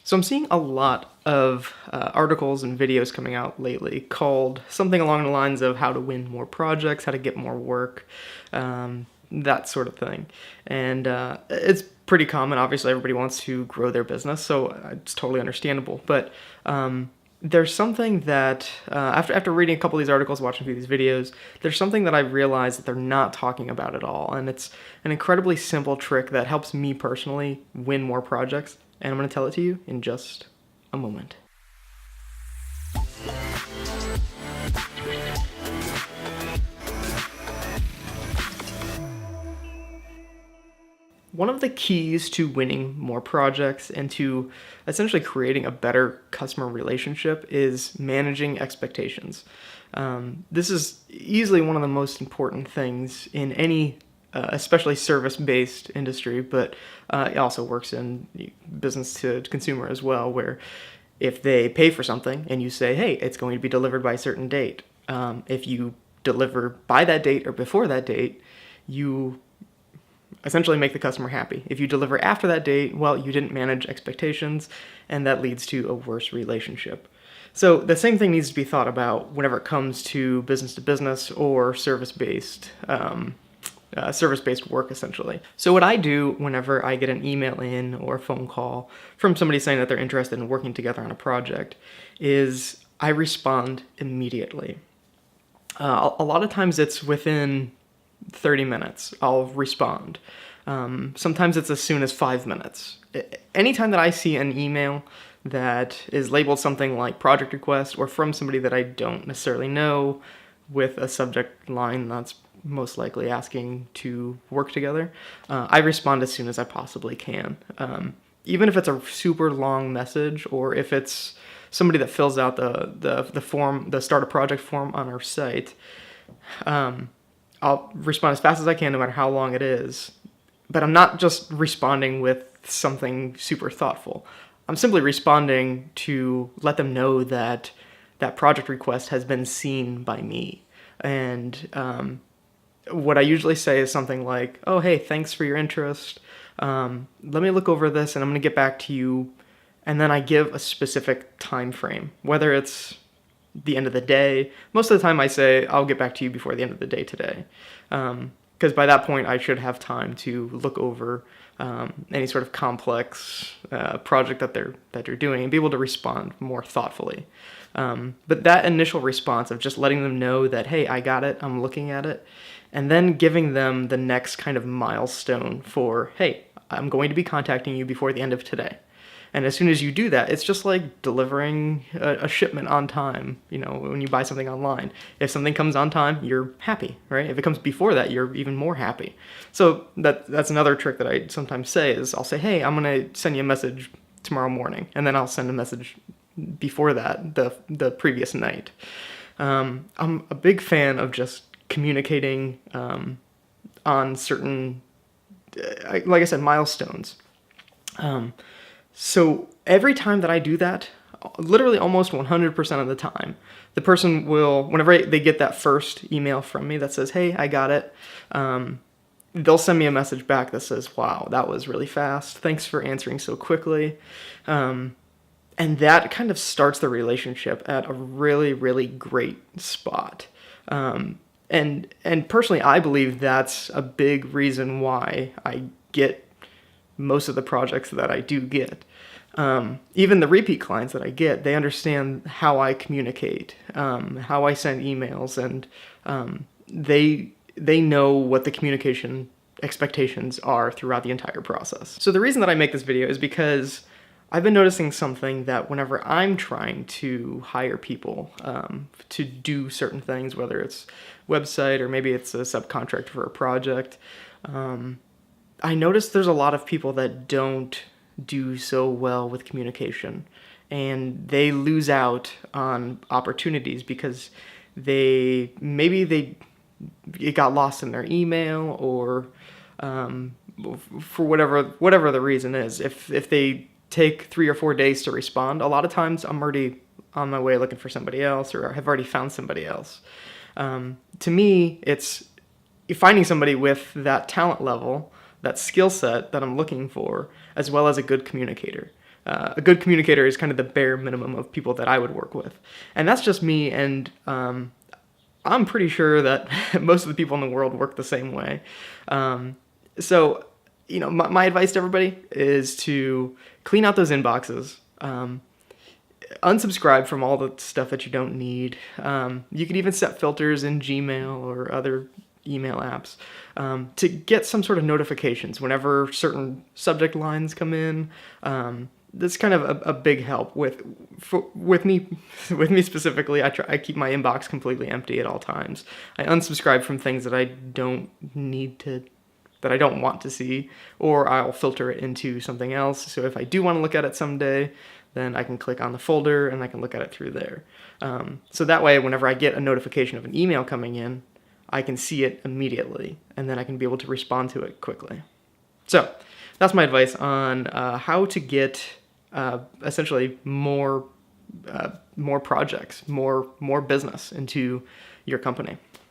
So I'm seeing a lot of articles and videos coming out lately called something along the lines of how to win more projects, how to get more work, that sort of thing. And it's pretty common. Obviously, everybody wants to grow their business, so it's totally understandable. But there's something that after reading a couple of these articles, watching a few of these videos, there's something that I realized that they're not talking about at all, and it's an incredibly simple trick that helps me personally win more projects, and I'm going to tell it to you in just a moment. One of the keys to winning more projects and to essentially creating a better customer relationship is managing expectations. This is easily one of the most important things in any, especially service-based industry, but it also works in business to consumer as well, where if they pay for something and you say, hey, it's going to be delivered by a certain date, if you deliver by that date or before that date, you essentially make the customer happy. If you deliver after that date, well, you didn't manage expectations, and that leads to a worse relationship. So the same thing needs to be thought about whenever it comes to business or service-based work, essentially. So what I do whenever I get an email in or a phone call from somebody saying that they're interested in working together on a project is I respond immediately. A lot of times it's within 30 minutes, I'll respond. Sometimes it's as soon as 5 minutes. Anytime that I see an email that is labeled something like project request or from somebody that I don't necessarily know with a subject line that's most likely asking to work together, I respond as soon as I possibly can. Even if it's a super long message or if it's somebody that fills out the form, the start a project form on our site, I'll respond as fast as I can no matter how long it is. But I'm not just responding with something super thoughtful. I'm simply responding to let them know that that project request has been seen by me. And what I usually say is something like, oh, hey, thanks for your interest. Let me look over this and I'm going to get back to you. And then I give a specific time frame, whether it's the end of the day. Most of the time I say, I'll get back to you before the end of the day today. Because by that point I should have time to look over any sort of complex project that they're doing and be able to respond more thoughtfully. But that initial response of just letting them know that, hey, I got it, I'm looking at it, and then giving them the next kind of milestone for, hey, I'm going to be contacting you before the end of today. And as soon as you do that, it's just like delivering a shipment on time, when you buy something online. If something comes on time, you're happy, right? If it comes before that, you're even more happy. So that's another trick that I sometimes say is I'll say, hey, I'm going to send you a message tomorrow morning. And then I'll send a message before that, the previous night. I'm a big fan of just communicating on certain, like I said, milestones. So every time that I do that, literally almost 100% of the time, the person will, whenever they get that first email from me that says, hey, I got it, they'll send me a message back that says, wow, that was really fast. Thanks for answering so quickly. And that kind of starts the relationship at a really, really great spot. And personally, I believe that's a big reason why I get most of the projects that I do get. Even the repeat clients that I get, they understand how I communicate, how I send emails, and they know what the communication expectations are throughout the entire process. So the reason that I make this video is because I've been noticing something that whenever I'm trying to hire people to do certain things, whether it's website or maybe it's a subcontractor for a project, I notice there's a lot of people that don't do so well with communication, and they lose out on opportunities because it got lost in their email or for whatever the reason is. If they take 3 or 4 days to respond, a lot of times I'm already on my way looking for somebody else or have already found somebody else. To me, it's finding somebody with that talent level, that skill set that I'm looking for, as well as a good communicator. a good communicator is kind of the bare minimum of people that I would work with. And that's just me, and I'm pretty sure that most of the people in the world work the same way. So, my advice to everybody is to clean out those inboxes. Unsubscribe from all the stuff that you don't need. You could even set filters in Gmail or other email apps to get some sort of notifications whenever certain subject lines come in. That's kind of a big help with me specifically. I keep my inbox completely empty at all times. I unsubscribe from things that I don't want to see, or I'll filter it into something else. So if I do want to look at it someday, then I can click on the folder and I can look at it through there. So that way, whenever I get a notification of an email coming in, I can see it immediately, and then I can be able to respond to it quickly. So that's my advice on how to get essentially more projects, more business into your company.